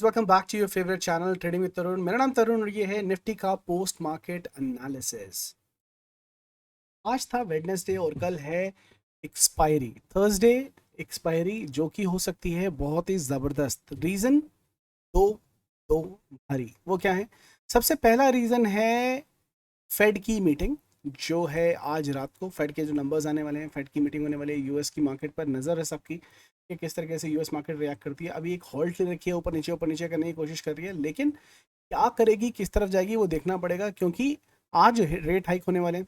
Guys, welcome back to your favourite channel trading with Tarun. मेरा नाम तरुण और ये है निफ्टी का पोस्ट मार्केट एनालिसिस। आज था वेडनेसडे और कल है एक्सपायरी, थर्सडे एक्सपायरी, जो कि हो सकती है बहुत ही ज़बरदस्त। रीज़न दो दो भारी, वो क्या है? सबसे पहला रीज़न है फेड की मीटिंग जो है आज रात को। फेड के जो नंबर्स आने वाले हैं, फेड की मीटिंग होने वाली है। यूएस की मार्केट पर नज़र है सबकी कि किस तरीके से यूएस मार्केट रिएक्ट करती है। अभी एक हॉल्ट ले रखी है, ऊपर नीचे करने की कोशिश कर रही है, लेकिन क्या करेगी, किस तरफ जाएगी, वो देखना पड़ेगा, क्योंकि आज रेट हाइक होने वाले हैं।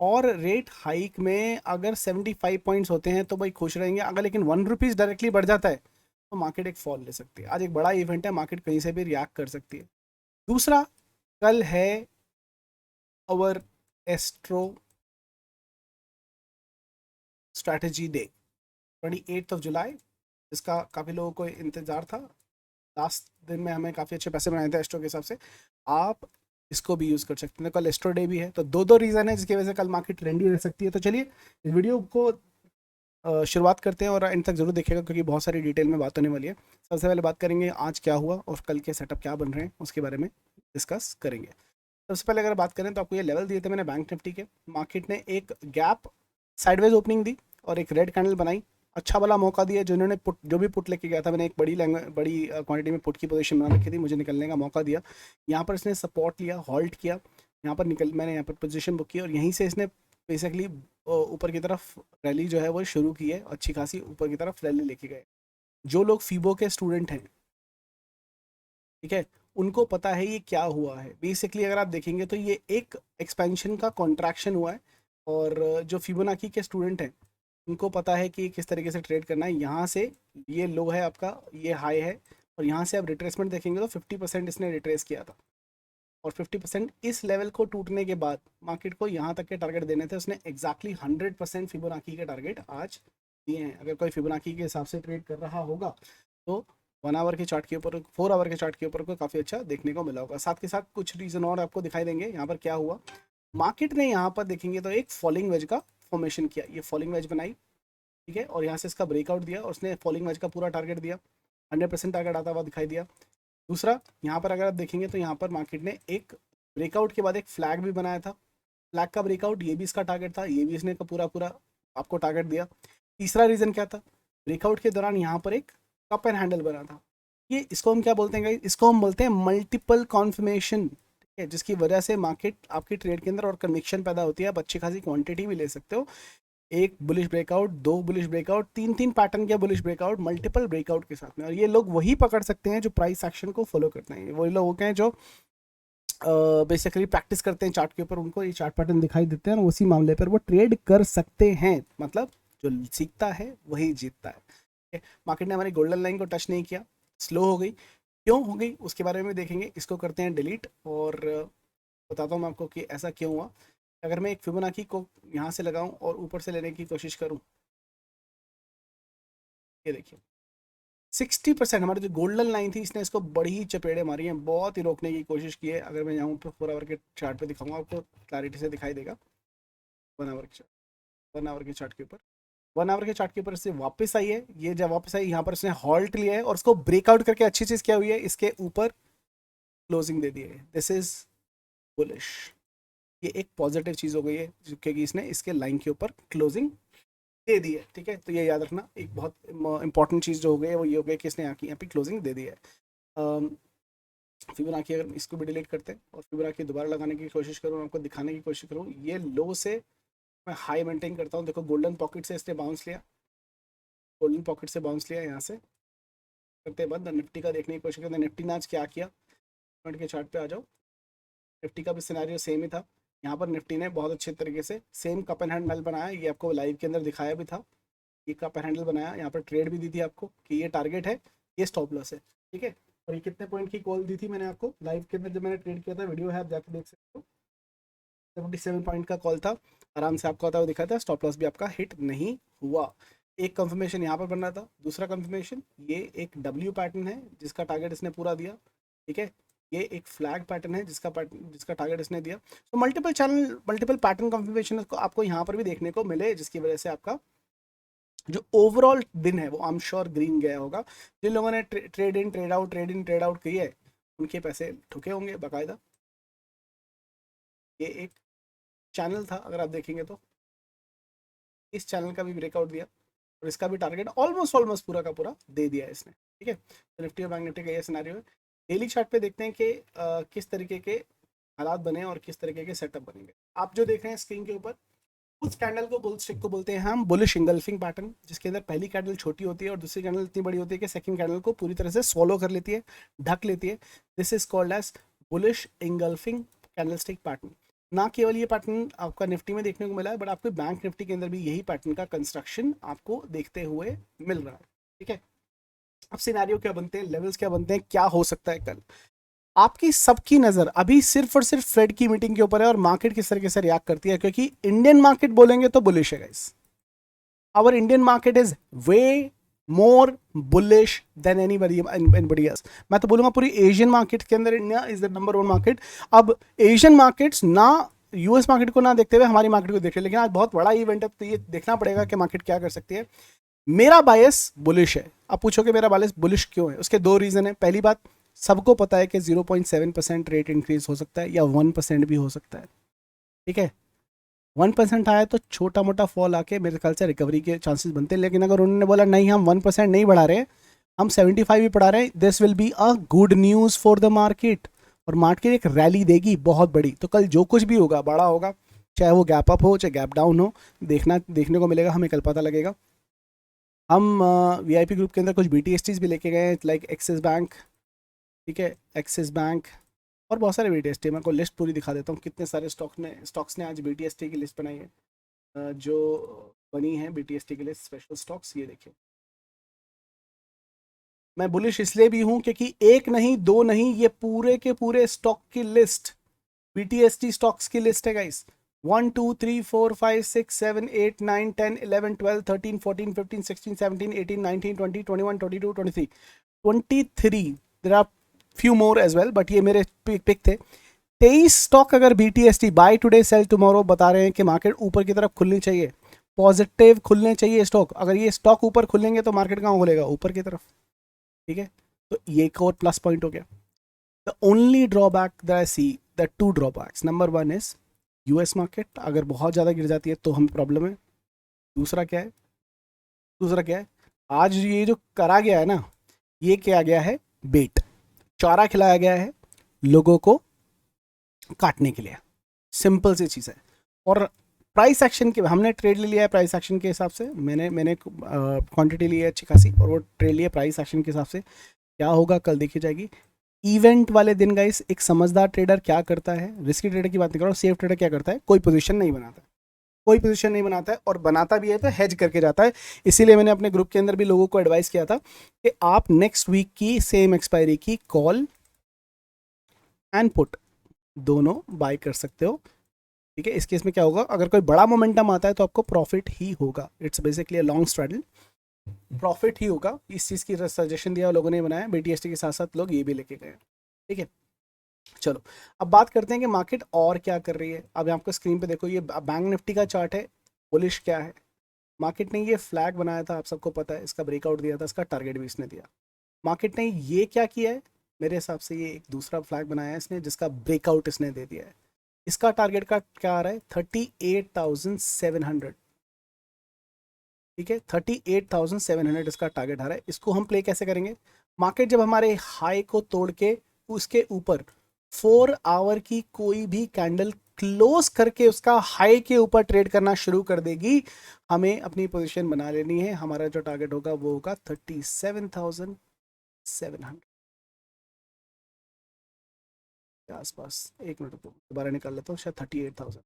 और रेट हाइक में अगर 75 पॉइंट्स होते हैं तो भाई खुश रहेंगे। अगर लेकिन ₹1 डायरेक्टली बढ़ जाता है तो मार्केट एक फॉल ले सकती है। आज एक बड़ा इवेंट है, मार्केट कहीं से भी रिएक्ट कर सकती है। दूसरा, कल है अवर एस्ट्रो स्ट्रैटेजी डे, 28 जुलाई, जिसका काफ़ी लोगों को इंतज़ार था। लास्ट दिन में हमें काफ़ी अच्छे पैसे बनाए थे एस्ट्रो के हिसाब से। आप इसको भी यूज़ कर सकते हैं। कल एस्ट्रो डे भी है, तो दो दो रीज़न है जिसकी वजह से कल मार्केट ट्रेंडी रह सकती है। तो चलिए इस वीडियो को शुरुआत करते हैं और एंड तक जरूर देखिएगा, क्योंकि बहुत सारी डिटेल में बात होने वाली है। सबसे पहले बात करेंगे आज क्या हुआ और कल के सेटअप क्या बन रहे हैं, उसके बारे में डिस्कस करेंगे। सबसे पहले अगर बात करें तो आपको ये लेवल दिए थे मैंने बैंक निफ्टी के। मार्केट ने एक गैप साइडवेज ओपनिंग दी और एक रेड कैंडल बनाई। अच्छा वाला मौका दिया जिन्होंने पुट, जो भी पुट लेके गया था, मैंने एक बड़ी क्वांटिटी में पुट की पोजीशन बना रखी थी, मुझे निकलने का मौका दिया। यहाँ पर इसने सपोर्ट लिया, हॉल्ट किया, यहाँ पर मैंने यहाँ पर पोजीशन बुक की और यहीं से इसने बेसिकली ऊपर की तरफ रैली जो है वो शुरू की है। अच्छी खासी ऊपर की तरफ रैली लेके गए। जो लोग फीबो के स्टूडेंट हैं, ठीक है, उनको पता है ये क्या हुआ है। बेसिकली अगर आप देखेंगे तो ये एक एक्सपेंशन का कॉन्ट्रैक्शन हुआ है। और जो फिबोनाची के स्टूडेंट हैं उनको पता है कि किस तरीके से ट्रेड करना है। यहाँ से ये लो है आपका, ये हाई है, और यहाँ से आप रिट्रेसमेंट देखेंगे तो 50% इसने रिट्रेस किया था। और 50% इस लेवल को टूटने के बाद मार्केट को यहाँ तक के टारगेट देने थे। उसने एग्जैक्टली 100% फिबोनाची के टारगेट आज दिए हैं। अगर कोई फिबोनाची के हिसाब से ट्रेड कर रहा होगा तो 1 आवर के चार्ट के ऊपर, 4 आवर के चार्ट के ऊपर को काफ़ी अच्छा देखने को मिला होगा। साथ के साथ कुछ रीज़न और आपको दिखाई देंगे। यहाँ पर क्या हुआ, मार्केट ने यहाँ पर देखेंगे तो एक फॉलिंग वेज का फॉर्मेशन किया। ये फॉलिंग वेज बनाई, ठीक है, और यहाँ से इसका ब्रेकआउट दिया और उसने फॉलिंग वेज का पूरा टारगेट दिया, 100% टारगेट आता हुआ दिखाई दिया। दूसरा, यहाँ पर अगर आप देखेंगे तो यहाँ पर मार्केट ने एक ब्रेकआउट के बाद एक फ्लैग भी बनाया था। फ्लैग का ब्रेकआउट, ये भी इसका टारगेट था, ये भी इसने पूरा पूरा आपको टारगेट दिया। तीसरा रीज़न क्या था, ब्रेकआउट के दौरान यहाँ पर एक कप एंड हैंडल बना था। ये इसको हम क्या बोलते हैं गाइस? इसको हम बोलते हैं मल्टीपल कॉन्फर्मेशन, ठीक है, जिसकी वजह से मार्केट आपकी ट्रेड के अंदर और कन्विक्शन पैदा होती है। आप अच्छी खासी क्वांटिटी भी ले सकते हो। एक बुलिश ब्रेकआउट, दो बुलिश ब्रेकआउट, तीन तीन पैटर्न के बुलिश ब्रेकआउट, मल्टीपल ब्रेकआउट के साथ में। और ये लोग वही पकड़ सकते हैं जो प्राइस एक्शन को फॉलो करते हैं। वही लोग होते हैं जो बेसिकली प्रैक्टिस करते हैं चार्ट के ऊपर, उनको ये चार्ट पैटर्न दिखाई देते हैं और उसी मामले पर वो ट्रेड कर सकते हैं। मतलब जो सीखता है वही जीतता है। मार्केट ने हमारी गोल्डन लाइन को टच नहीं किया, स्लो हो गई। क्यों हो गई उसके बारे में देखेंगे। इसको करते हैं डिलीट और बताता हूँ मैं आपको कि ऐसा क्यों हुआ। अगर मैं एक फिबोनाची को यहाँ से लगाऊं और ऊपर से लेने की कोशिश करूं, ये देखिए 60% हमारी जो गोल्डन लाइन थी, इसने इसको बड़ी ही चपेड़े मारी हैं, बहुत ही रोकने की कोशिश की है। अगर मैं यहाँ पर 4 आवर के चार्ट पे दिखाऊंगा आपको क्लैरिटी से दिखाई देगा। 1 आवर के चार्ट, 1 आवर के चार्ट के ऊपर, 1 आवर के चार्ट के ऊपर से वापस आई है। ये जब वापस आई, यहाँ पर इसने हॉल्ट लिया है और उसको ब्रेकआउट करके अच्छी चीज़ क्या हुई है, इसके ऊपर क्लोजिंग दे दी है। This is bullish. ये एक पॉजिटिव चीज़ हो गई है, क्योंकि इसने इसके लाइन के ऊपर क्लोजिंग दे दी है, ठीक है। तो ये याद रखना, एक बहुत इंपॉर्टेंट चीज़ जो हो गई है वो ये हो गई कि इसने यहाँ पे क्लोजिंग दे दी है। फिबोनाची, अगर इसको भी डिलीट करते हैं और फिबोनाची दोबारा लगाने की कोशिश करूँ, आपको दिखाने की कोशिश करूँ, ये लो से मैं हाई मेंटेन करता हूँ। देखो गोल्डन पॉकेट से इसने बाउंस लिया, गोल्डन पॉकेट से बाउंस लिया। यहाँ से करते बाद निफ्टी का देखने की कोशिश करते हैं। निफ्टी ने आज क्या किया, फ्रंट के चार्ट पे आ जाओ। निफ्टी का भी सिनेरियो सेम ही था। यहाँ पर निफ्टी ने बहुत अच्छे तरीके से सेम कप एंड हैंडल बनाया, ये आपको लाइव के अंदर दिखाया भी था। ये कप एंड हैंडल बनाया, यहाँ पर ट्रेड भी दी थी आपको कि ये टारगेट है, ये स्टॉप लॉस है, ठीक है। और ये कितने पॉइंट की कॉल दी थी मैंने आपको लाइव के अंदर जब मैंने ट्रेड किया था, वीडियो है आप जाकर देख सकते हो। 77 पॉइंट का कॉल था, आराम से आपको होता हुआ दिखा था। स्टॉप लॉस भी आपका हिट नहीं हुआ। एक कंफर्मेशन यहाँ पर बन रहा था, दूसरा कंफर्मेशन ये एक डब्ल्यू पैटर्न है जिसका टारगेट इसने पूरा दिया, ठीक है। ये एक फ्लैग पैटर्न है जिसका टारगेट इसने दिया। तो मल्टीपल पैटर्न कंफर्मेशन आपको यहाँ पर भी देखने को मिले, जिसकी वजह से आपका जो ओवरऑल दिन है वो आई एम श्योर ग्रीन गया होगा। जिन लोगों ने ट्रेड इन ट्रेड आउट की है उनके पैसे ठुके होंगे बाकायदा। ये एक चैनल था, अगर आप देखेंगे तो इस चैनल का भी ब्रेकआउट दिया और इसका भी टारगेट ऑलमोस्ट ऑलमोस्ट पूरा का पूरा दे दिया है इसने। ठीक है, तो निफ्टी और बैंक निफ्टी का ये सिनारियो है। डेली चार्ट पे देखते हैं कि किस तरीके के हालात बने और किस तरीके के सेटअप बनेंगे। आप जो देख रहे हैं स्क्रीन के ऊपर, उस कैंडल को बुल स्टिक को बोलते हैं हम बुलिश इंगल्फिंग पैटर्न, जिसके अंदर पहली कैंडल छोटी होती है और दूसरी कैंडल इतनी बड़ी होती है कि सेकंड कैंडल को पूरी तरह से स्वॉलो कर लेती है, ढक लेती है। This is called as bullish engulfing candlestick pattern. ना केवल ये पैटर्न आपका निफ्टी में देखने को मिला है, बट आपको बैंक निफ्टी के अंदर भी यही पैटर्न का कंस्ट्रक्शन आपको देखते हुए मिल रहा है। ठीक है, अब सिनेरियो क्या बनते हैं, लेवल्स क्या बनते हैं, क्या हो सकता है कल। आपकी सबकी नजर अभी सिर्फ और सिर्फ फेड की मीटिंग के ऊपर है और मार्केट किस तरीके से रिएक्ट करती है, क्योंकि इंडियन मार्केट बोलेंगे तो बुलिश है guys. Our Indian market is way more bullish than anybody else. मैं तो बोलूंगा पूरी एशियन मार्केट के अंदर India is the number 1 market. अब एशियन मार्केट्स ना यूएस मार्केट को ना देखते हुए हमारी मार्केट को देख रहे, लेकिन आज बहुत बड़ा इवेंट है तो ये देखना पड़ेगा कि मार्केट क्या कर सकती है। मेरा बायस बुलिश है। आप पूछोगे मेरा बायस बुलिश क्यों है, उसके दो रीजन है। पहली बात, सबको पता है कि 0.7% रेट इंक्रीज हो सकता है या 1% भी हो सकता है। ठीक है, 1% आया तो छोटा मोटा फॉल आके मेरे ख्याल से रिकवरी के चांसेस बनते हैं। लेकिन अगर उन्होंने बोला नहीं हम 1% नहीं बढ़ा रहे, हम 75 भी बढ़ा रहे हैं, this will be a good news for the market और मार्केट एक रैली देगी बहुत बड़ी। तो कल जो कुछ भी होगा बड़ा होगा, चाहे वो गैप अप हो चाहे गैप डाउन हो, देखने को मिलेगा, हमें कल पता लगेगा। हम वीआईपी ग्रुप के अंदर कुछ बीटीएसटीज भी लेके गए, लाइक एक्सिस बैंक। ठीक है, एक्सिस बैंक और बहुत सारे बीटीएसटी। मैं आपको लिस्ट पूरी दिखा देता हूँ कितने सारे स्टॉक्स ने आज बीटीएसटी की लिस्ट बनाई है। जो बनी है बीटीएसटी के लिए स्पेशल स्टॉक्स, ये देखिए। मैं बुलिश इसलिए भी हूँ क्योंकि एक नहीं दो नहीं, ये पूरे के पूरे स्टॉक की लिस्ट, बीटीएसटी स्टॉक्स की लिस्ट है guys. 1 2 3 4 5 6 7 8 9 10 11 12 13 14 15 16 17 18 19 20 21 22 23 there are few more as well, but ये मेरे पिक थे। 23 स्टॉक अगर BTST buy today sell tomorrow बता रहे हैं कि मार्केट ऊपर की तरफ खुलनी चाहिए, पॉजिटिव खुलने चाहिए स्टॉक। अगर ये स्टॉक ऊपर खुलेंगे तो मार्केट कहाँ खुलेगा, ऊपर की तरफ। ठीक है, तो ये एक और प्लस पॉइंट हो गया। The only drawback that I see, the two drawbacks, number 1 is US market अगर बहुत ज़्यादा गिर जाती है तो हमें प्रॉब्लम है। दूसरा क्या है, आज ये जो करा गया है ना, ये किया गया है बेट, चारा खिलाया गया है लोगों को काटने के लिए। सिंपल सी चीज़ है। और प्राइस एक्शन के हमने ट्रेड ले लिया है प्राइस एक्शन के हिसाब से, मैंने क्वांटिटी ली है अच्छी खासी और वो ट्रेड लिया प्राइस एक्शन के हिसाब से। क्या होगा कल देखी जाएगी। इवेंट वाले दिन गाइस एक समझदार ट्रेडर क्या करता है, रिस्की ट्रेडर की बात नहीं कर रहा हूँ, सेफ ट्रेडर क्या करता है, कोई पोजीशन नहीं बनाता, और बनाता भी है तो हेज करके जाता है। इसीलिए मैंने अपने ग्रुप के अंदर भी लोगों को एडवाइस किया था कि आप नेक्स्ट वीक की सेम एक्सपायरी की कॉल एंड पुट दोनों बाय कर सकते हो। ठीक है, इस केस में क्या होगा, अगर कोई बड़ा मोमेंटम आता है तो आपको प्रॉफिट ही होगा। It's basically long straddle, profit ही होगा। इस चीज़ की सजेशन दिया लोगों ने बनाया, बीटीएसटी के साथ साथ लोग ये भी लेके गए। ठीक है, चलो अब बात करते हैं कि मार्केट और क्या कर रही है। अब आपको स्क्रीन पे देखो, ये बैंक निफ्टी का चार्ट है। बुलिश क्या है, मार्केट ने ये फ्लैग बनाया था, आप सबको पता है, इसका ब्रेकआउट दिया था, इसका टारगेट भी इसने दिया। मार्केट ने ये क्या किया है, मेरे हिसाब से ये एक दूसरा फ्लैग बनाया है इसने, जिसका ब्रेकआउट इसने दे दिया है। इसका टारगेट का क्या आ रहा है, 38,700। ठीक है, 38,700 इसका टारगेट आ रहा है। इसको हम प्ले कैसे करेंगे, मार्केट जब हमारे हाई को तोड़ के उसके ऊपर 4 आवर की कोई भी कैंडल क्लोज करके उसका हाई के ऊपर ट्रेड करना शुरू कर देगी, हमें अपनी पोजीशन बना लेनी है। हमारा जो टारगेट होगा वो होगा 37,700 के आसपास। एक मिनट दोबारा निकाल लेता हूँ, शायद 38,000।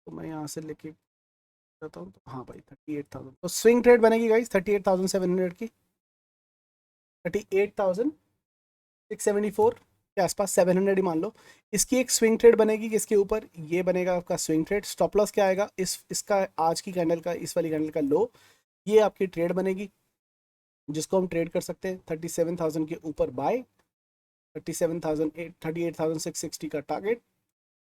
तो मैं यहाँ से लेके जाता हूँ, तो हाँ भाई 38,000, तो स्विंग ट्रेड बनेगी गाइस 38,700 की, 38,674 के आसपास, 700 ही मान लो। इसकी एक स्विंग ट्रेड बनेगी किसके ऊपर, ये बनेगा आपका स्विंग ट्रेड। स्टॉप लॉस क्या आएगा, इसका आज की कैंडल का, इस वाली कैंडल का लो, ये आपकी ट्रेड बनेगी जिसको हम ट्रेड कर सकते हैं 37,000 के ऊपर बाय, 37,008 38,660 का टारगेट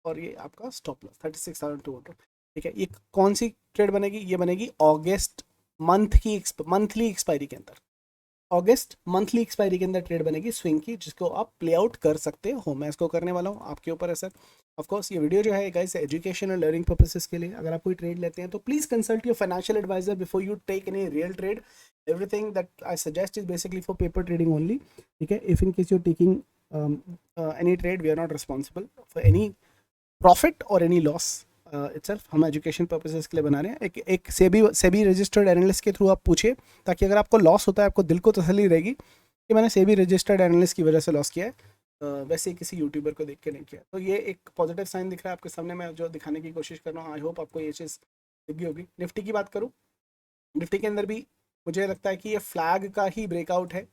और ये आपका स्टॉप लॉस 36,200। ठीक है, ये कौन सी ट्रेड बनेगी? ये बनेगी अगस्त मंथली एक्सपायरी के अंदर। अगस्त मंथली एक्सपायरी के अंदर ट्रेड बनेगी स्विंग की, जिसको आप प्ले आउट कर सकते हो। मैं इसको करने वाला हूँ, आपके ऊपर है सर। ऑफ कोर्स ये वीडियो जो है गाइस एजुकेशन और लर्निंग पर्पसेस के लिए। अगर आप कोई ट्रेड लेते हैं तो please consult your financial advisor before you take any real trade. Everything that I suggest is basically for paper trading only. ठीक है, if in case you taking any trade, we are not responsible for any profit और any loss itself. हम education purposes के लिए बना रहे हैं। एक सेबी रजिस्टर्ड एनालिस्ट के थ्रू आप पूछिए, ताकि अगर आपको लॉस होता है आपको दिल को तसल्ली रहेगी कि मैंने सेबी रजिस्टर्ड एनालिस्ट की वजह से लॉस किया है, वैसे किसी यूट्यूबर को देख के नहीं किया। तो ये एक पॉजिटिव साइन दिख रहा है आपके सामने, मैं जो दिखाने की कोशिश कर रहा हूँ। आई होप आपको ये चीज़ दिख गई होगी। निफ्टी की बात करूँ, निफ्टी के अंदर भी मुझे लगता है कि ये फ्लैग का ही ब्रेकआउट है।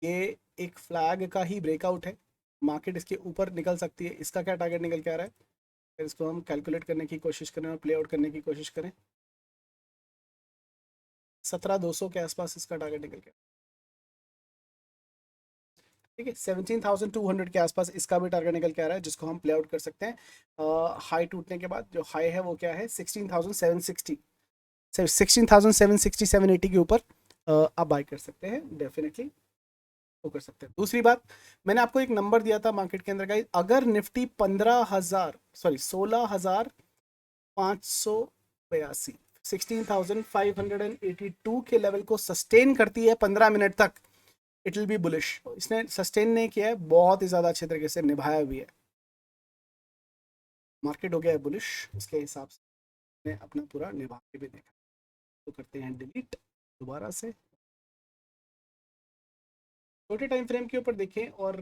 ये एक फ्लैग का ही ब्रेकआउट है। मार्केट इसके ऊपर निकल सकती है। इसका क्या टारगेट निकल के आ रहा है, फिर इसको हम कैलकुलेट करने की कोशिश करें और प्ले आउट करने की कोशिश करें। 17,200 के आसपास इसका टारगेट निकल गया। ठीक है, 17,200 के आसपास इसका भी टारगेट निकल के आ रहा है, जिसको हम प्ले आउट कर सकते हैं। हाई टूटने के बाद जो हाई है वो क्या है, 16,760, 16,760 780 के ऊपर आप बाय कर सकते हैं डेफिनेटली, वो कर सकते हैं। दूसरी बात, मैंने आपको एक नंबर दिया था मार्केट के अंदर का, अगर निफ्टी 16,582 16,582 के लेवल को सस्टेन करती है 15 मिनट तक, इट विल बी बुलिश। इसने सस्टेन नहीं किया है, बहुत ही ज़्यादा अच्छे तरीके से निभाया भी है। मार्केट हो गया है बुलिश, इसके हिसाब से अपना पूरा निभा के भी देखा। तो करते हैं डिलीट दोबारा से। छोटे टाइम फ्रेम के ऊपर देखें और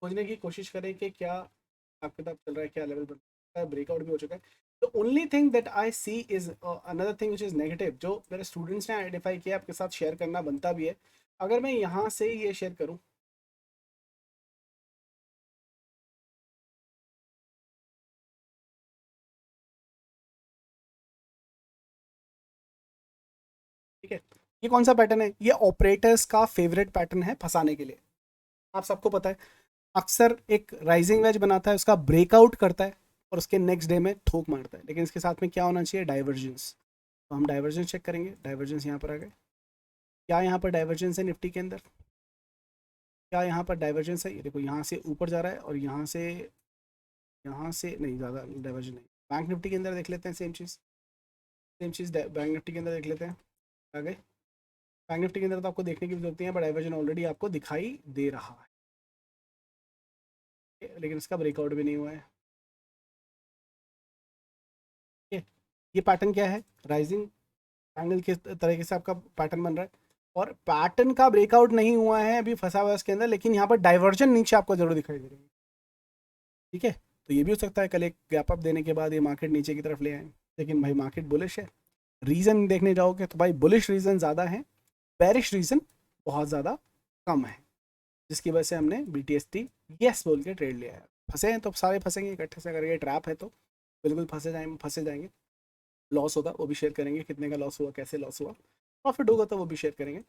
खोजने की कोशिश करें कि क्या आपके किताब चल रहा है, क्या लेवल बन रहा है। ब्रेकआउट भी हो चुका है। The only thing that I see is another thing which is negative, जो मेरे स्टूडेंट्स ने आइडेंटिफाई किया, आपके साथ शेयर करना बनता भी है। अगर मैं यहाँ से ये शेयर करूँ, ठीक है, ये कौन सा पैटर्न है? ये ऑपरेटर्स का फेवरेट पैटर्न है फंसाने के लिए। आप सबको पता है, अक्सर एक राइजिंग वेज बनाता है, उसका ब्रेकआउट करता है और उसके नेक्स्ट डे में ठोक मारता है। लेकिन इसके साथ में क्या होना चाहिए, डाइवर्जेंस। तो हम डाइवर्जेंस चेक करेंगे। डाइवर्जेंस यहाँ पर आ गए। क्या यहाँ पर डाइवर्जेंस है निफ्टी के अंदर? क्या यहाँ पर डाइवर्जेंस है? ये देखो, यहाँ से ऊपर जा रहा है और यहाँ से नहीं, ज़्यादा डाइवर्जन नहीं। बैंक निफ्टी के अंदर देख लेते हैं सेम चीज़ बैंक निफ्टी के अंदर देख लेते हैं। आगे बैंक निफ्टी के अंदर तो आपको देखने की जरूरत नहीं है, बट डाइवर्जन ऑलरेडी आपको दिखाई दे रहा है, लेकिन इसका ब्रेकआउट भी नहीं हुआ है। ये पैटर्न क्या है, राइजिंग एंगल के तरीके से आपका पैटर्न बन रहा है, और पैटर्न का ब्रेकआउट नहीं हुआ है, अभी फंसा हुआ है इसके अंदर, लेकिन यहाँ पर डाइवर्जन नीचे आपको जरूर दिखाई दे रही है। ठीक है, तो ये भी हो सकता है कल एक गैप अप देने के बाद ये मार्केट नीचे की तरफ ले आए, लेकिन भाई मार्केट बुलिश है। रीज़न देखने जाओगे तो भाई बुलिश रीज़न ज़्यादा है, बेरिश रीज़न बहुत ज़्यादा कम है, जिसकी वजह से हमने BTST यस बोल के ट्रेड लिया है। फंसे हैं तो सारे फंसेंगे इकट्ठे से करके, ट्रैप है तो बिल्कुल फंसे जाएंगे। लॉस होगा वो भी शेयर करेंगे, कितने का लॉस हुआ, कैसे लॉस हुआ। प्रॉफिट होगा तो वो भी शेयर करेंगे,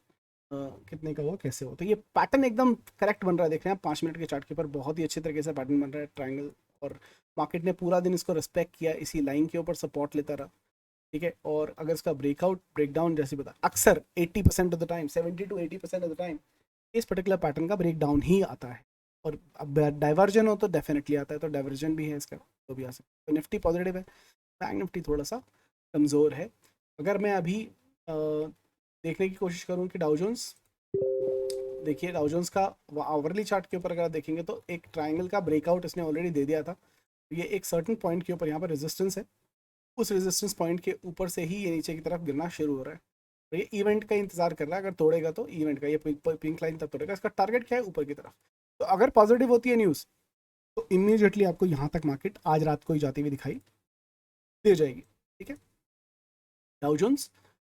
कितने का हुआ, कैसे हुआ। तो ये पैटर्न एकदम करेक्ट बन रहा है, देख रहे हैं आप 5 मिनट के चार्ट के ऊपर बहुत ही अच्छे तरीके से पैटर्न बन रहा है, ट्रायंगल। और मार्केट ने पूरा दिन इसको रिस्पेक्ट किया, इसी लाइन के ऊपर सपोर्ट लेता रहा। ठीक है, और अगर इसका ब्रेकआउट ब्रेकडाउन जैसे बता, अक्सर 80% of the time, 70 to 80% of the time इस पर्टिकुलर पैटर्न का ब्रेकडाउन ही आता है। और अब डाइवर्जन हो तो डेफिनेटली आता है, तो डाइवर्जन भी है इसका, तो भी आ सकता है। तो निफ्टी पॉजिटिव है, बैंक निफ्टी थोड़ा सा कमज़ोर है। अगर मैं अभी देखने की कोशिश करूँ कि डाउ जोन्स, देखिए डाउ जोन्स का आवरली चार्ट के ऊपर अगर आप देखेंगे तो एक ट्रायंगल का ब्रेकआउट इसने ऑलरेडी दे दिया था। ये एक सर्टेन पॉइंट के ऊपर यहाँ पर रेजिस्टेंस है, उस रेजिस्टेंस पॉइंट के ऊपर से ही ये नीचे की तरफ गिरना शुरू हो रहा है। तो ये इवेंट का इंतजार कर रहा है, अगर तोड़ेगा तो इवेंट का, ये पिंक लाइन तब तोड़ेगा। इसका टारगेट क्या है, ऊपर की तरफ। तो अगर पॉजिटिव होती है न्यूज़ तो इमीडिएटली आपको यहाँ तक मार्केट आज रात को ही जाती हुई दिखाई दे जाएगी। ठीक है, डाउ जोन्स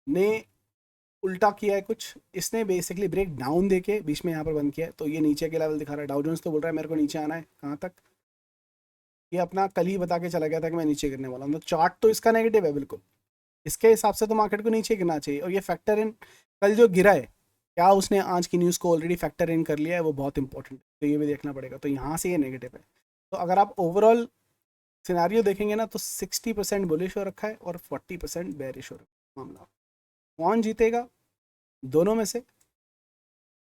ने उल्टा किया है कुछ, इसने बेसिकली ब्रेक डाउन देके बीच में यहाँ पर बंद किया है, तो ये नीचे के लेवल दिखा रहा है। डाउ जोन्स तो बोल रहा है मेरे को नीचे आना है, कहाँ तक, ये अपना कल ही बता के चला गया था कि मैं नीचे गिरने वाला हूँ। तो चार्ट तो इसका नेगेटिव है बिल्कुल, इसके हिसाब से तो मार्केट को नीचे गिरना चाहिए। और ये फैक्टर इन, कल जो गिरा है क्या उसने आज की न्यूज़ को ऑलरेडी फैक्टर इन कर लिया है, वो बहुत इंपॉर्टेंट है, तो ये भी देखना पड़ेगा। तो यहाँ से ये नेगेटिव है। तो अगर आप ओवरऑल सिनेरियो देखेंगे ना तो 60% बुलिश हो रखा है और 40% बेरिश हो रखा है मामला। कौन जीतेगा दोनों में से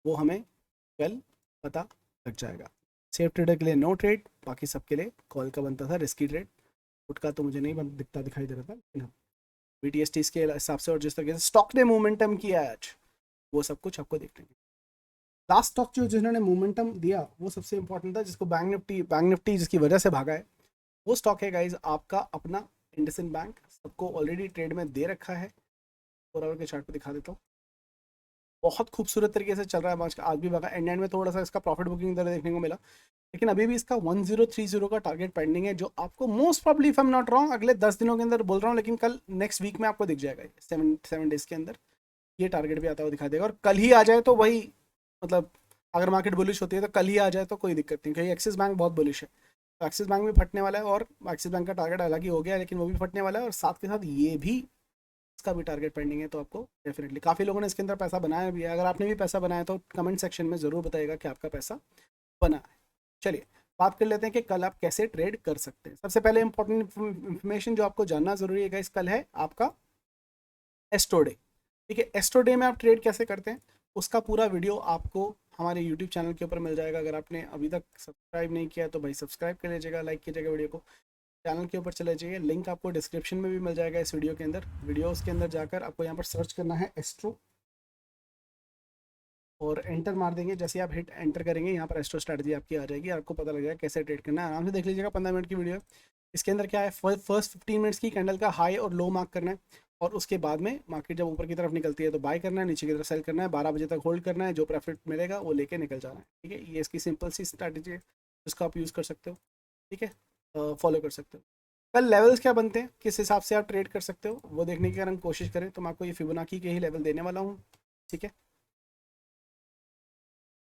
वो हमें कल पता लग जाएगा। सेफ ट्रेडर के लिए नो ट्रेड, बाकी सबके लिए कॉल का बनता था रिस्की ट्रेड। पुट का तो मुझे नहीं दिखता दिखाई दे रहा था, लेकिन हाँ BTST के हिसाब से और जिस तरीके से स्टॉक ने मोमेंटम किया है आज वो सब कुछ आपको देखने को। लास्ट स्टॉक जो जिन्होंने मोमेंटम दिया वो सबसे इंपॉर्टेंट था, जिसको बैंक निफ्टी जिसकी वजह से भागा है, वो स्टॉक है गाइज आपका अपना इंडसइंड बैंक। सबको ऑलरेडी ट्रेड में दे रखा है। 4 आवर के चार्ट पे दिखा देता हूँ। बहुत खूबसूरत तरीके से चल रहा है आज भी भागा। एंड में थोड़ा सा इसका प्रॉफिट बुकिंग दर देखने को मिला, लेकिन अभी भी इसका 1030 का टारगेट पेंडिंग है, जो आपको most probably if I am not wrong अगले 10 दिनों के अंदर बोल रहा हूँ, लेकिन कल नेक्स्ट वीक में आपको दिख जाएगा। 7 डेज के अंदर ये टारगेट भी आता हुआ दिखा देगा। और कल ही आ जाए तो वही, मतलब अगर मार्केट बुलिश होती है तो कल ही आ जाए तो कोई दिक्कत नहीं, क्योंकि एक्सिस बैंक बहुत बुलिश है। तो एक्सिस बैंक भी फटने वाला है, और एक्सिस बैंक का टारगेट अलग ही हो गया है, लेकिन वो भी फटने वाला है, और साथ के साथ ये भी, इसका भी टारगेट पेंडिंग है। तो आपको डेफिनेटली काफ़ी लोगों ने इसके अंदर पैसा बनाया भी है। अगर आपने भी पैसा बनाया तो कमेंट सेक्शन में ज़रूर बताइएगा कि आपका पैसा बना है। चलिए बात कर लेते हैं कि कल आप कैसे ट्रेड कर सकते हैं। सबसे पहले इंपॉर्टेंट इन्फॉर्मेशन जो आपको जानना जरूरी है गाइस, कल है आपका एस्ट्रो डे। ठीक है, एस्ट्रो डे में आप ट्रेड कैसे करते हैं उसका पूरा वीडियो आपको हमारे यूट्यूब चैनल के ऊपर मिल जाएगा। अगर आपने अभी तक सब्सक्राइब नहीं किया तो भाई सब्सक्राइब कर लीजिएगा, लाइक कीजिएगा वीडियो को, चैनल के ऊपर चले जाइए। लिंक आपको डिस्क्रिप्शन में भी मिल जाएगा इस वीडियो के अंदर। वीडियोस के अंदर जाकर आपको यहाँ पर सर्च करना है एस्ट्रो और एंटर मार देंगे। जैसे आप हिट एंटर करेंगे यहाँ पर एस्ट्रो स्ट्रेटजी आपकी आ जाएगी, आपको पता लग जाएगा कैसे ट्रेड करना है। आराम से देख लीजिएगा, 15 मिनट की वीडियो। इसके अंदर क्या है, फर्स्ट 15 मिनट्स की कैंडल का हाई और लो मार्क करना है, और उसके बाद में मार्केट जब ऊपर की तरफ निकलती है तो बाय करना है, नीचे की तरफ सेल करना है, 12 बजे तक होल्ड करना है, जो प्रॉफिट मिलेगा वो लेके निकल जाना है। ठीक है, ये इसकी सिंपल सी स्ट्रैटेजी है जिसको आप यूज़ कर सकते हो। ठीक है, फॉलो कर सकते हो। कल लेवल्स क्या बनते हैं, किस हिसाब से आप ट्रेड कर सकते हो, वो देखने की अगर हम कोशिश करें तो मैं आपको ये फिबोनाची के ही लेवल देने वाला हूँ। ठीक है,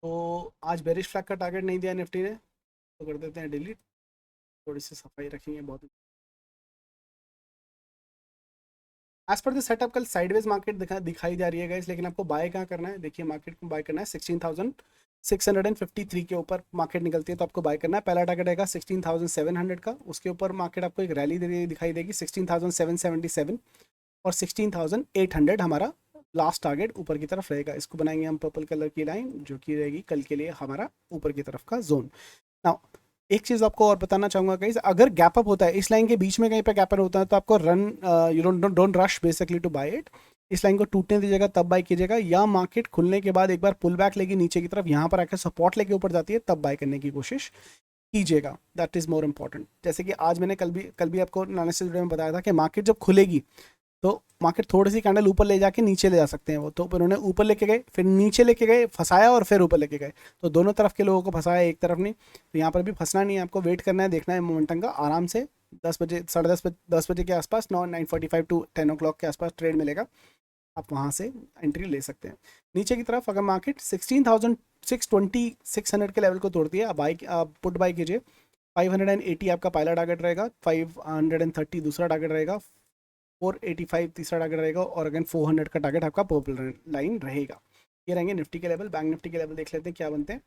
तो आज बेरिश फ्लैग का टारगेट नहीं दिया निफ्टी ने, तो कर देते हैं डिलीट। थोड़ी सी सफाई रखेंगे बहुत। एज पर द सेटअप कल साइडवेज मार्केट दिखाई जा रही है गाइस, लेकिन आपको बाय कहाँ करना है, देखिए मार्केट को बाय करना है 16,653 के ऊपर मार्केट निकलती है तो आपको बाय करना है। पहला टारगेट रहेगा 16,700 का, उसके ऊपर मार्केट आपको एक रैली दिखाई देगी 16,777, और 16,800 हमारा लास्ट टारगेट ऊपर की तरफ रहेगा। इसको बनाएंगे हम पर्पल कलर की लाइन, जो कि रहेगी कल के लिए हमारा ऊपर की तरफ का जोन। नाउ एक चीज़ आपको और बताना चाहूँगा गाइस, अगर गैप अप होता है इस लाइन के बीच में कहीं पे गैप अप होता है तो आपको you don't rush basically to buy it. इस लाइन को टूटने दीजिएगा तब बाय कीजिएगा, या मार्केट खुलने के बाद एक बार पुल बैक लेगी नीचे की तरफ, यहाँ पर आकर सपोर्ट लेके ऊपर जाती है तब बाय करने की कोशिश कीजिएगा। That is more important. जैसे कि आज मैंने कल भी आपको एनालिसिस वीडियो में बताया था कि मार्केट जब खुलेगी तो मार्केट थोड़ी सी कैंडल ऊपर ले जाके नीचे ले जा सकते हैं वो, तो उन्होंने ऊपर लेके गए, फिर नीचे लेके गए, फंसाया, और फिर ऊपर लेके गए। तो दोनों तरफ के लोगों को फंसाया, एक तरफ नहीं। तो यहाँ पर भी फंसना नहीं है, आपको वेट करना है, देखना है मोमेंटम का। आराम से 10 बजे 10:30 के आसपास 9:45 टू 10 o'clock के आसपास ट्रेड मिलेगा, आप वहाँ से एंट्री ले सकते हैं। नीचे की तरफ अगर मार्केट 16,620 के लेवल को तोड़ती है, आप पुट बाई कीजिए। 580 आपका पहला टारगेट रहेगा, 530 दूसरा टारगेट रहेगा, 485 तीसरा टारगेट रहेगा, और अगेन 400 का टारगेट आपका पर्पल लाइन रहेगा। ये रहेंगे निफ्टी के लेवल। बैंक निफ्टी के लेवल देख लेते हैं क्या बनते हैं।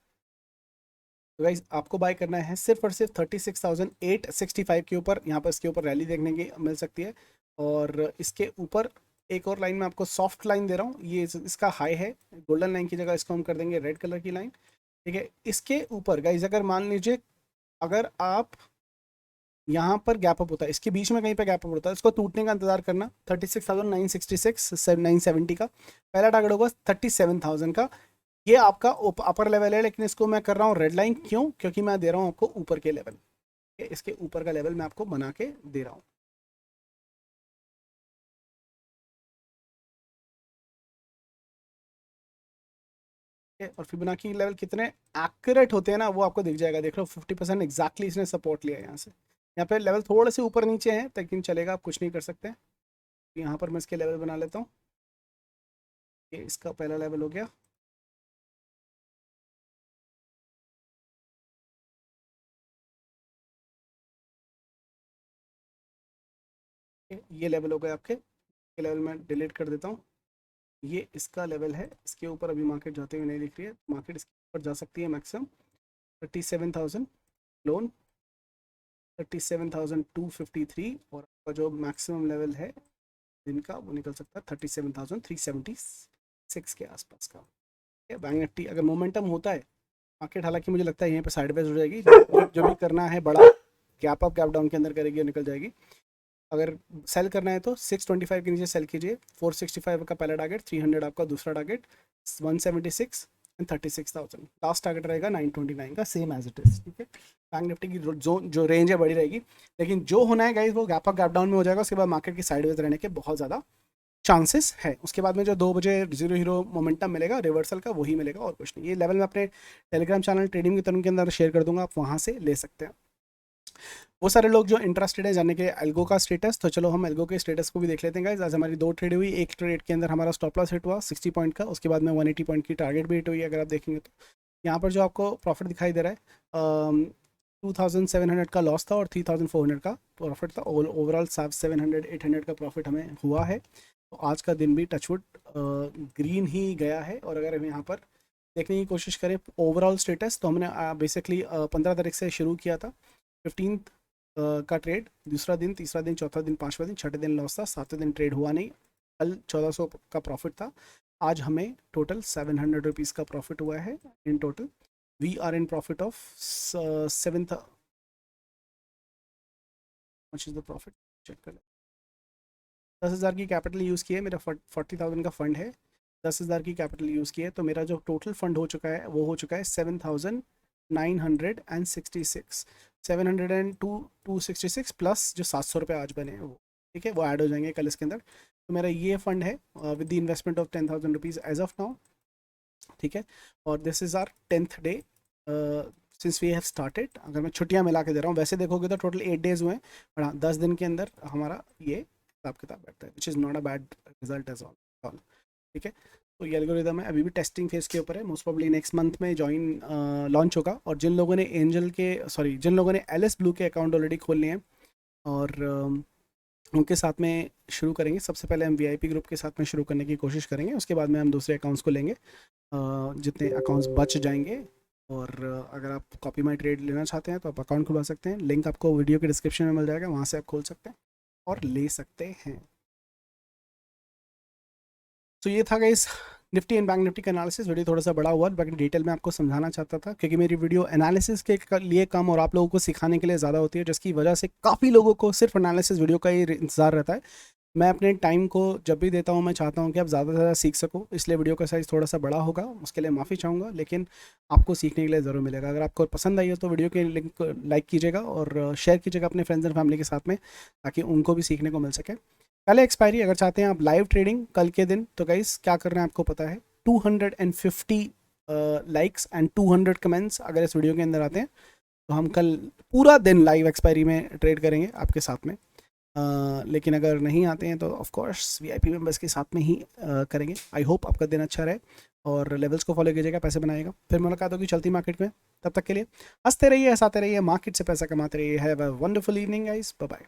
तो गाइस आपको बाय करना है सिर्फ और सिर्फ 36,865 के ऊपर। यहाँ पर इसके ऊपर रैली देखने की मिल सकती है, और इसके ऊपर एक और लाइन में आपको सॉफ्ट लाइन दे रहा हूँ, ये इसका हाई है। गोल्डन लाइन की जगह इसको हम कर देंगे रेड कलर की लाइन। ठीक है, इसके ऊपर गाइस अगर मान लीजिए अगर आप यहाँ पर गैप अप होता है, इसके बीच में कहीं पे गैप अप होता है, इसको टूटने का इंतजार करना। 36,966 970 का पहला टारगेट होगा, 37,000 का ये आपका अपर लेवल है। लेकिन इसको मैं कर रहा हूँ रेड लाइन, क्यों? क्योंकि मैं दे रहा हूँ आपको ऊपर के लेवल, इसके ऊपर का लेवल मैं आपको बना के दे रहा हूँ। और फिबोनाची लेवल कितने एक्यूरेट होते हैं ना, वो आपको दिख जाएगा। देख लो 50% एग्जैक्टली इसने सपोर्ट लिया है यहाँ से। यहाँ पे लेवल थोड़े से ऊपर नीचे हैं, लेकिन चलेगा, आप कुछ नहीं कर सकते। यहाँ पर मैं इसके लेवल बना लेता हूँ। ये इसका पहला लेवल हो गया। ये लेवल हो गए आपके, ये लेवल मैं डिलीट कर देता हूँ। ये इसका लेवल है, इसके ऊपर अभी मार्केट जाते हुए नहीं दिख रही है। मार्केट इसके ऊपर जा सकती है मैक्सिमम 37,000 लोन। 37,253 और आपका जो मैक्सिमम लेवल है दिन का वो निकल सकता है 37,376 के आसपास का। बैंक निफ्टी अगर मोमेंटम होता है मार्केट, हालांकि मुझे लगता है यहीं पे साइडवेज हो जाएगी, जो भी करना है बड़ा गैप अप गैप डाउन के अंदर करेगी और निकल जाएगी। अगर सेल करना है तो 625 के नीचे सेल कीजिए, 465 का पहला टारगेट, 300 आपका दूसरा टारगेट, 176 एंड 36,000 लास्ट टारगेट रहेगा 929 का, सेम एज इट इज। ठीक है, बैंक निफ्टी की जो रेंज है बड़ी रहेगी, लेकिन जो होना है गाइस वो गैप अप गैप डाउन में हो जाएगा। उसके बाद मार्केट की साइडवेज रहने के बहुत ज़्यादा चांसेस है। उसके बाद में जो 2 बजे जीरो हीरो मोमेंटम मिलेगा रिवर्सल का, वही मिलेगा और कुछ नहीं। ये लेवल मैं अपने टेलीग्राम चैनल ट्रेडिंग की तरफ के अंदर शेयर कर दूंगा, आप वहाँ से ले सकते हैं। वो सारे लोग जो इंटरेस्टेड है जानने के एल्गो का स्टेटस, तो चलो हम एल्गो के स्टेटस को भी देख लेते हैं गाइस। आज हमारी 2 ट्रेड हुई, एक ट्रेड के अंदर हमारा स्टॉप लॉस हिट हुआ 60 पॉइंट का, उसके बाद में 180 पॉइंट की टारगेट भी हिट हुई। अगर आप देखेंगे तो यहाँ पर जो आपको प्रॉफिट दिखाई दे रहा है 2700 का लॉस था और 3400 का प्रॉफिट था। ओवरऑल 700-800 का प्रॉफिट हमें हुआ है। तो आज का दिन भी टचवुड ग्रीन ही गया है। और अगर हम यहाँ पर देखने की कोशिश करें ओवरऑल स्टेटस, तो हमने बेसिकली 15 तारीख से शुरू किया था, 15 का ट्रेड, दूसरा दिन, तीसरा दिन, चौथा दिन, पांचवा दिन, छठे दिन लॉस था, सातवें दिन ट्रेड हुआ नहीं, कल 1400 का प्रॉफिट था। आज हमें टोटल 700 रुपीज़ का प्रॉफिट हुआ है in total. We are in profit of 7 much is the profit, check कर लें। 10,000 की कैपिटल यूज़ की है, मेरा 40,000 का फंड है, 10,000 की कैपिटल यूज़ की है, तो मेरा जो टोटल फंड हो चुका है वो हो चुका है 7,966, 702,266 प्लस जो 700 रुपये आज बने हैं वो, ठीक है, वो ऐड हो जाएंगे कल इसके अंदर। तो मेरा ये फंड है with the investment of 10,000 rupees as of now, ठीक है। और this is our 10th day since we have started. अगर मैं छुट्टियां मिला के दे रहा हूँ, वैसे देखोगे तो टोटल 8 डेज हुए हैं, पर हाँ 10 दिन के अंदर हमारा ये हिसाब किताब बैठता है, which is not a bad result at all, ठीक है। तो ये एल्गोरिदम है, अभी भी टेस्टिंग फेज के ऊपर है, मोस्ट प्रॉब्ली नेक्स्ट मंथ में जॉइन लॉन्च होगा। और जिन लोगों ने जिन लोगों ने एलएस ब्लू के अकाउंट ऑलरेडी खोल लिए हैं और उनके साथ में शुरू करेंगे। सबसे पहले हम वीआईपी ग्रुप के साथ में शुरू करने की कोशिश करेंगे, उसके बाद में हम दूसरे अकाउंट्स को लेंगे जितने अकाउंट्स बच जाएंगे। और अगर आप कॉपी माई ट्रेड लेना चाहते हैं तो आप अकाउंट खुलवा सकते हैं, लिंक आपको वीडियो के डिस्क्रिप्शन में मिल जाएगा, वहाँ से आप खोल सकते हैं और ले सकते हैं। तो ये था guys Nifty and bank Nifty का एनालिसिस। वीडियो थोड़ा सा बड़ा हुआ, बाकी डिटेल में आपको समझाना चाहता था क्योंकि मेरी वीडियो एनालिसिस के लिए कम और आप लोगों को सिखाने के लिए ज़्यादा होती है, जिसकी वजह से काफ़ी लोगों को सिर्फ एनालिसिस वीडियो का ही इंतजार रहता है। मैं अपने टाइम को जब भी देता हूँ मैं चाहता हूँ कि आप ज़्यादा से ज़्यादा सीख सको, इसलिए वीडियो का साइज़ थोड़ा सा बड़ा होगा, उसके लिए माफ़ी चाहूँगा, लेकिन आपको सीखने के लिए ज़रूर मिलेगा। अगर आपको पसंद आई हो तो वीडियो के लिंक को लाइक कीजिएगा और शेयर कीजिएगा अपने फ्रेंड्स एंड फैमिली के साथ में, ताकि उनको भी सीखने को मिल सके। पहले एक्सपायरी अगर चाहते हैं आप लाइव ट्रेडिंग कल के दिन, तो गाइस क्या करना है आपको पता है, 250 लाइक्स एंड 200 कमेंट्स अगर इस वीडियो के अंदर आते हैं तो हम कल पूरा दिन लाइव एक्सपायरी में ट्रेड करेंगे आपके साथ में। लेकिन अगर नहीं आते हैं तो ऑफ कोर्स वीआईपी मेंबर्स के साथ में ही करेंगे। आई होप आपका दिन अच्छा रहे और लेवल्स को फॉलो कीजिएगा, पैसे बनाएगा। फिर मुलाकात होगी चलती मार्केट में, तब तक के लिए हंसते रहिए, हंसाते रहिए, मार्केट से पैसा कमाते रहिए। Have a wonderful evening guys, bye bye.